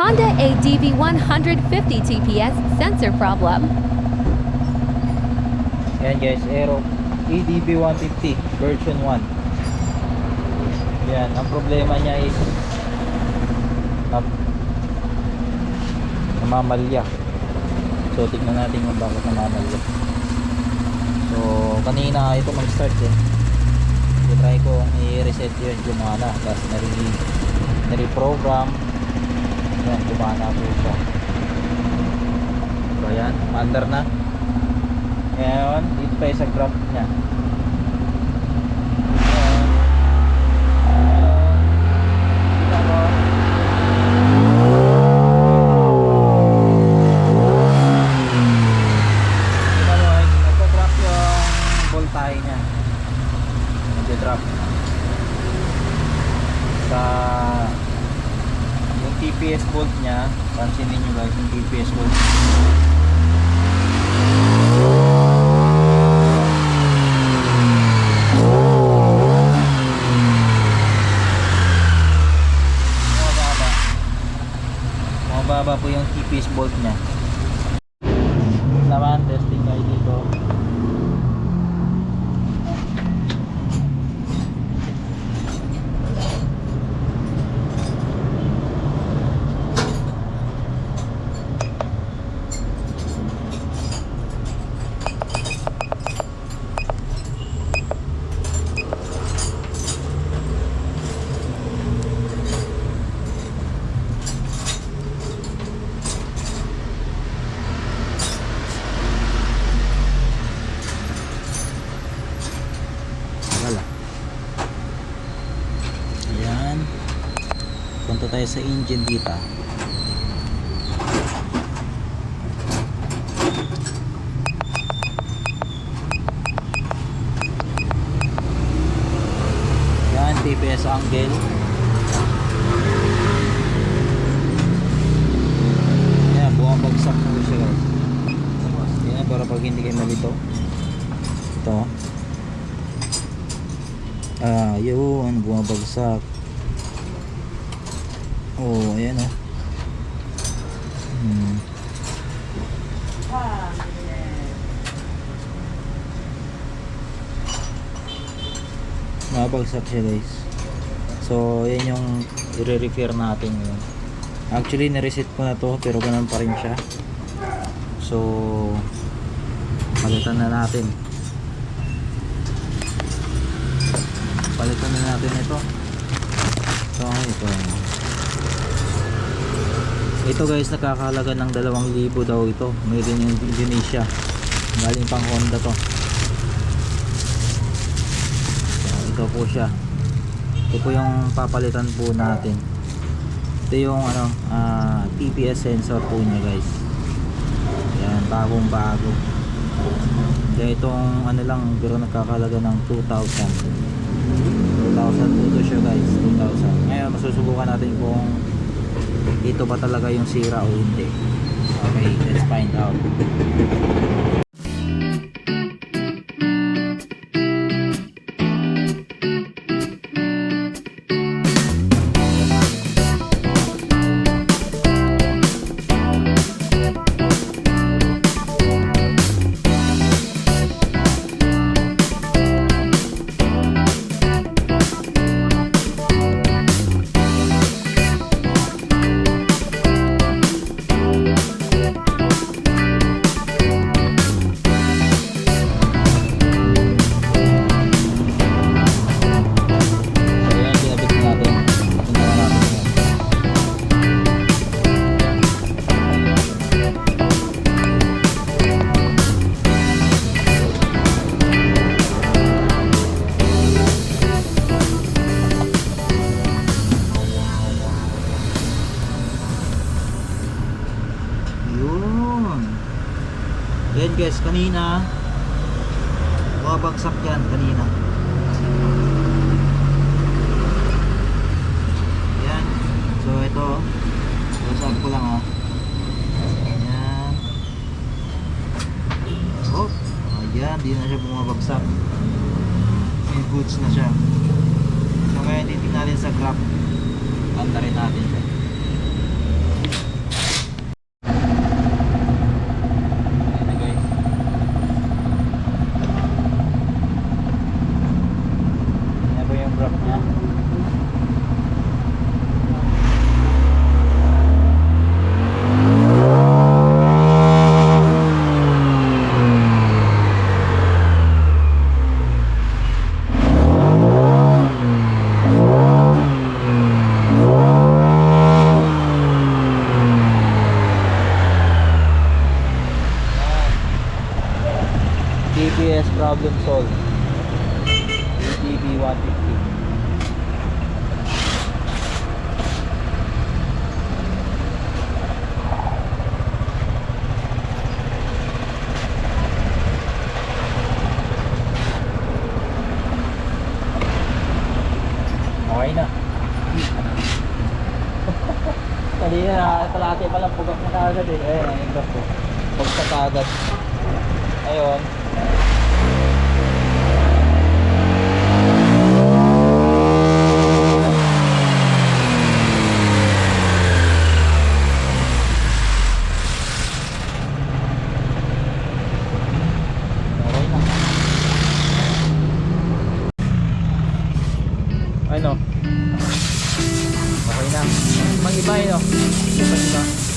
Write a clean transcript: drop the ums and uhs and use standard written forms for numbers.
Honda ADV 150 TPS sensor problem. Yan guys, Aero ADV 150 version 1. Yan, ang problema niya is namamalya. So tignan natin kung bakit namamalya. So kanina ito mag-start eh. I-try kong i-reset yun, gumana. Tapos nare-program. Yan, gumana po siya. So yan, under na. Ngayon, dito tayo sa graph nya. Drop sa yung TPS volt nya, pansinin nyo guys yung TPS volt. Mababa po yung TPS volt nya naman. Testing kayo dito. Ayan, punta tayo sa engine dito. Ayan, TPS angle. Ayan, bumabagsak po siya guys. Ayan, para pag hindi kayo malito. Ito. Yun, bumabagsak. Oh, ayan oh. Bumabagsak siya guys. So, yan yung i-repair natin ngayon. Actually, na-reset ko na to, pero ganun pa rin siya. So, palitan na natin. Palitan na natin ito. So ito guys, nakakahalaga ng 2,000 daw ito. Made in Indonesia, galing pang Honda to. So ito po siya. Ito po yung papalitan po natin. Ito yung TPS sensor po niya guys. Yan, bagong bago. Kaya itong lang, pero nakakahalaga ng 2,000 po ito siya guys. 2,000. Ngayon masusubukan natin kung ito ba talaga yung sira o hindi. Okay, let's find out. Yan guys, kanina bumabagsak yan kanina. Yan. So ito, sabi ko lang yan. Oh, ayan, di na siya bumabagsak. May goods na siya. So ngayon titignan natin sa graph. Tanda rin natin siya. Lunsol. ATV 150. Okay na. Kanina na, kalahati pa lang pugak na kagad eh. Ayan, ang iba po. Pagsa kagad. Ayun. Okay na. Ano? Okay na. Mag-iba yun, no? Iba-iba.